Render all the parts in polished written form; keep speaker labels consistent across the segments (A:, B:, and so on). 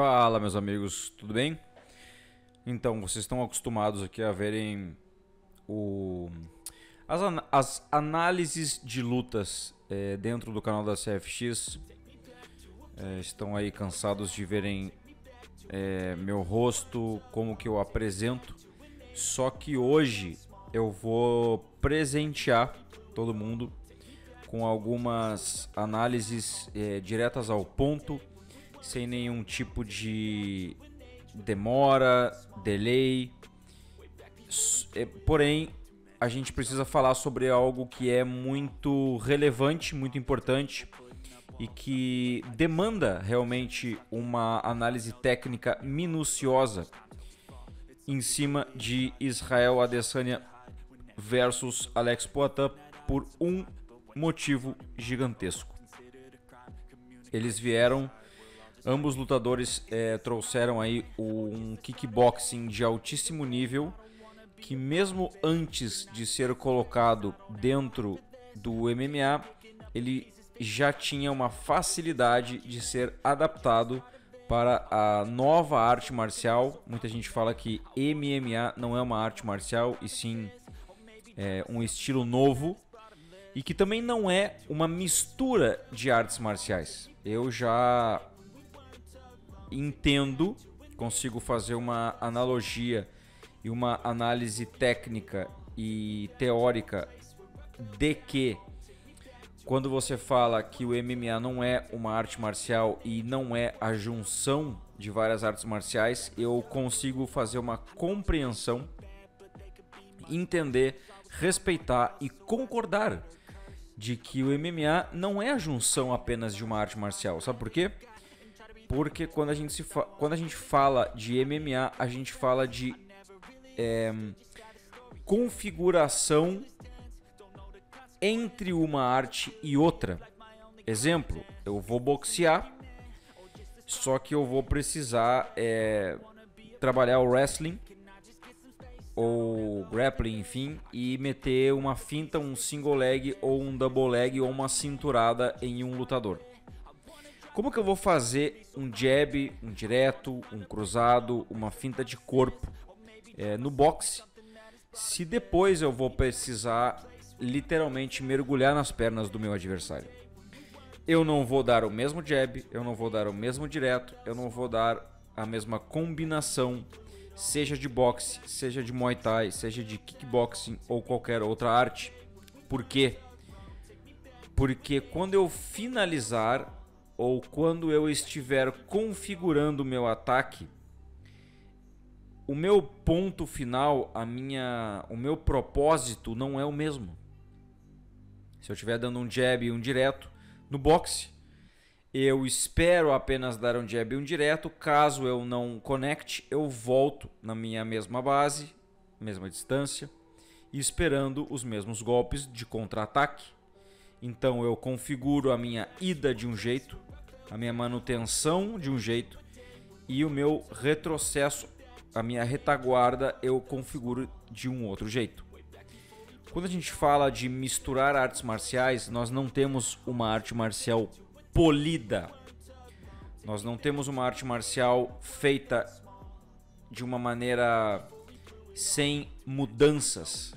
A: Fala, meus amigos, tudo bem? Então, vocês estão acostumados aqui a verem as análises de lutas dentro do canal da CFX. Estão aí cansados de verem meu rosto, como que eu apresento. Só que hoje eu vou presentear todo mundo com algumas análises diretas ao ponto, sem nenhum tipo de demora, delay. Porém, a gente precisa falar sobre algo que é muito relevante, muito importante e que demanda realmente uma análise técnica minuciosa em cima de Israel Adesanya versus Alex Poatan por um motivo gigantesco. Eles vieram, ambos lutadores trouxeram aí um kickboxing de altíssimo nível, que mesmo antes de ser colocado dentro do MMA, ele já tinha uma facilidade de ser adaptado para a nova arte marcial. Muita gente fala que MMA não é uma arte marcial, e sim um estilo novo, e que também não é uma mistura de artes marciais. Eu já entendo, consigo fazer uma analogia e uma análise técnica e teórica de que quando você fala que o MMA não é uma arte marcial e não é a junção de várias artes marciais, eu consigo fazer uma compreensão, entender, respeitar e concordar de que o MMA não é a junção apenas de uma arte marcial. Sabe por quê? Porque quando a gente fala de MMA, a gente fala de configuração entre uma arte e outra. Exemplo, eu vou boxear, só que eu vou precisar trabalhar o wrestling ou grappling, enfim, e meter uma finta, um single leg ou um double leg ou uma cinturada em um lutador. Como que eu vou fazer um jab, um direto, um cruzado, uma finta de corpo no boxe, se depois eu vou precisar literalmente mergulhar nas pernas do meu adversário? Eu não vou dar o mesmo jab, eu não vou dar o mesmo direto, eu não vou dar a mesma combinação, seja de boxe, seja de muay thai, seja de kickboxing ou qualquer outra arte. Por quê? Porque quando eu finalizar ou quando eu estiver configurando o meu ataque, o meu ponto final, o meu propósito não é o mesmo. Se eu estiver dando um jab e um direto no boxe, eu espero apenas dar um jab e um direto. Caso eu não conecte, eu volto na minha mesma base, mesma distância, e esperando os mesmos golpes de contra-ataque. Então eu configuro a minha ida de um jeito, a minha manutenção de um jeito, e o meu retrocesso, a minha retaguarda, eu configuro de um outro jeito. Quando a gente fala de misturar artes marciais, nós não temos uma arte marcial polida. Nós não temos uma arte marcial feita de uma maneira sem mudanças,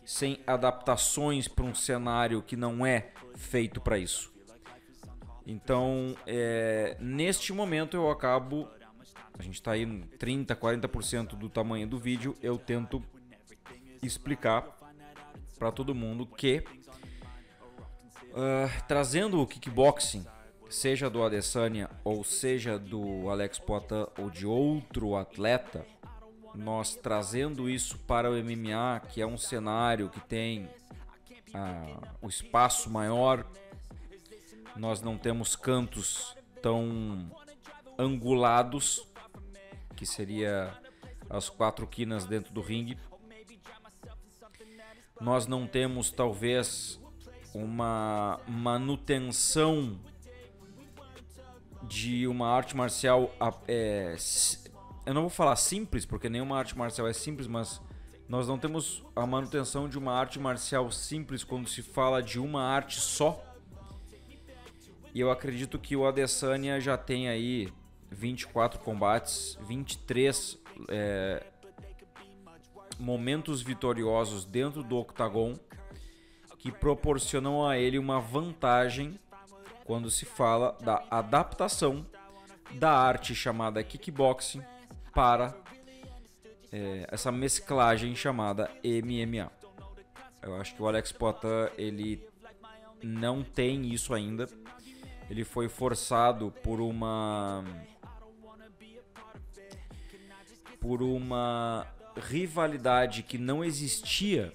A: sem adaptações para um cenário que não é feito para isso. Então, neste momento eu acabo, a gente está aí em 30, 40% do tamanho do vídeo, eu tento explicar para todo mundo que trazendo o kickboxing, seja do Adesanya ou seja do Alex Poatan ou de outro atleta, nós trazendo isso para o MMA, que é um cenário que tem o espaço maior, nós não temos cantos tão angulados, que seria as 4 quinas dentro do ringue. Nós não temos talvez uma manutenção de uma arte marcial, eu não vou falar simples, porque nenhuma arte marcial é simples, mas nós não temos a manutenção de uma arte marcial simples quando se fala de uma arte só. E eu acredito que o Adesanya já tem aí 24 combates, 23 momentos vitoriosos dentro do octagon, que proporcionam a ele uma vantagem quando se fala da adaptação da arte chamada kickboxing para essa mesclagem chamada MMA. Eu acho que o Alex Poitin, ele não tem isso ainda. Ele foi forçado por uma rivalidade que não existia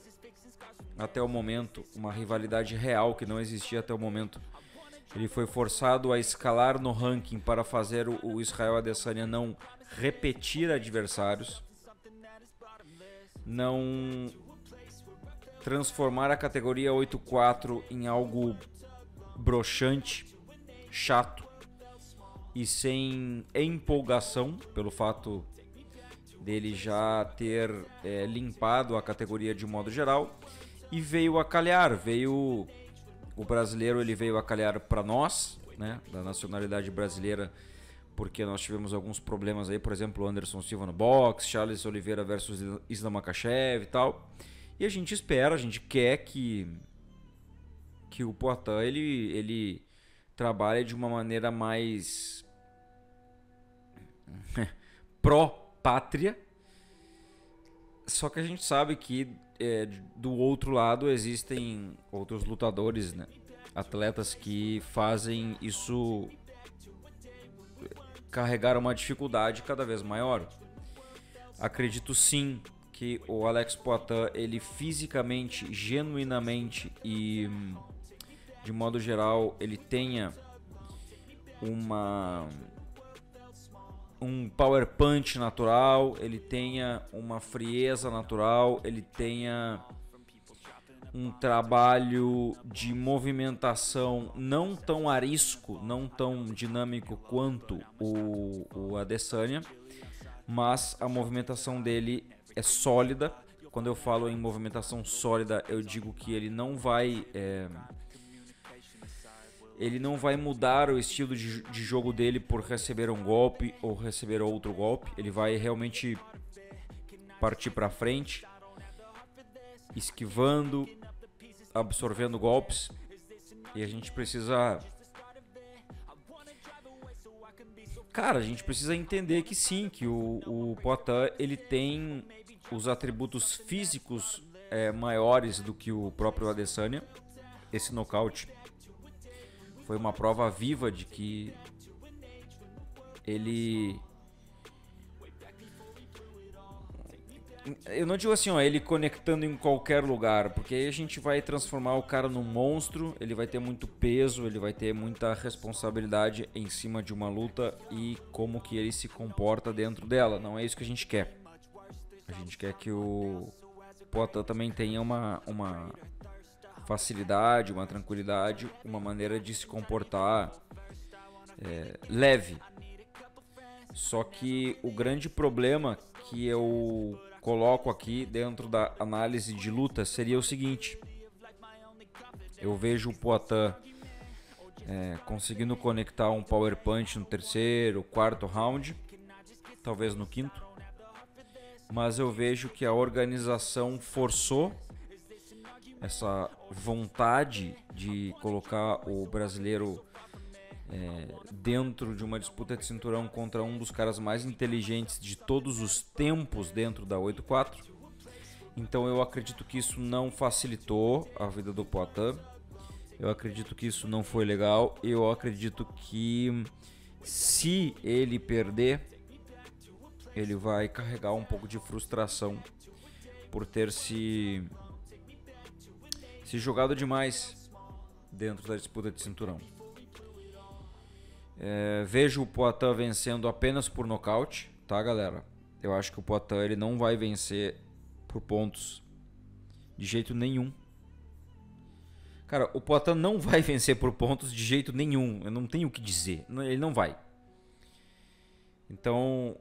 A: até o momento, uma rivalidade real que não existia até o momento. Ele foi forçado a escalar no ranking para fazer o Israel Adesanya não repetir adversários, não transformar a categoria 8-4 em algo broxante, chato e sem empolgação, pelo fato dele já ter limpado a categoria de modo geral, e veio a calhar, o brasileiro, ele veio a calhar para nós, né, da nacionalidade brasileira, porque nós tivemos alguns problemas aí, por exemplo, Anderson Silva no boxe, Charles Oliveira versus Islam Makhachev e tal. E a gente espera, a gente quer que o Poitin ele trabalhe de uma maneira mais pró-pátria. Só que a gente sabe que do outro lado existem outros lutadores, né? Atletas que fazem isso carregar uma dificuldade cada vez maior. Acredito sim que o Alex Poitin, ele fisicamente, genuinamente e de modo geral, ele tenha um power punch natural, ele tenha uma frieza natural, ele tenha um trabalho de movimentação não tão arisco, não tão dinâmico quanto o Adesanya, mas a movimentação dele é sólida. Quando eu falo em movimentação sólida, eu digo que ele não vai mudar o estilo de jogo dele por receber um golpe ou receber outro golpe. Ele vai realmente partir para frente, esquivando, absorvendo golpes. E a gente precisa... Cara, a gente precisa entender que sim, que o Poitin, ele tem os atributos físicos maiores do que o próprio Adesanya. Esse nocaute foi uma prova viva de que ele... Eu não digo assim, ele conectando em qualquer lugar, porque aí a gente vai transformar o cara num monstro, ele vai ter muito peso, ele vai ter muita responsabilidade em cima de uma luta e como que ele se comporta dentro dela. Não é isso que a gente quer. A gente quer que o Poitin também tenha uma facilidade, uma tranquilidade, uma maneira de se comportar leve. Só que o grande problema que eu coloco aqui dentro da análise de luta seria o seguinte: eu vejo o Poitin conseguindo conectar um power punch no terceiro, quarto round, talvez no quinto, mas eu vejo que a organização forçou essa vontade de colocar o brasileiro dentro de uma disputa de cinturão contra um dos caras mais inteligentes de todos os tempos dentro da 8-4. Então eu acredito que isso não facilitou a vida do Poitin. Eu acredito que isso não foi legal. Eu acredito que se ele perder, ele vai carregar um pouco de frustração por ter se jogado demais dentro da disputa de cinturão. Vejo o Poitin vencendo apenas por nocaute, tá, galera? Eu acho que o Poitin, ele não vai vencer por pontos de jeito nenhum. Cara, o Poitin não vai vencer por pontos de jeito nenhum. Eu não tenho o que dizer. Ele não vai. Então,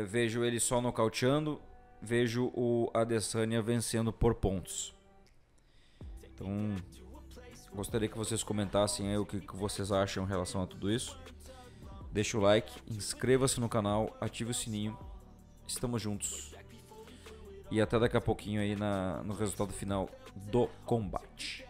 A: vejo ele só nocauteando. Vejo o Adesanya vencendo por pontos. Então, gostaria que vocês comentassem aí o que vocês acham em relação a tudo isso. deixa o like, inscreva-se no canal, ative o sininho. Estamos juntos. E até daqui a pouquinho aí no resultado final do combate.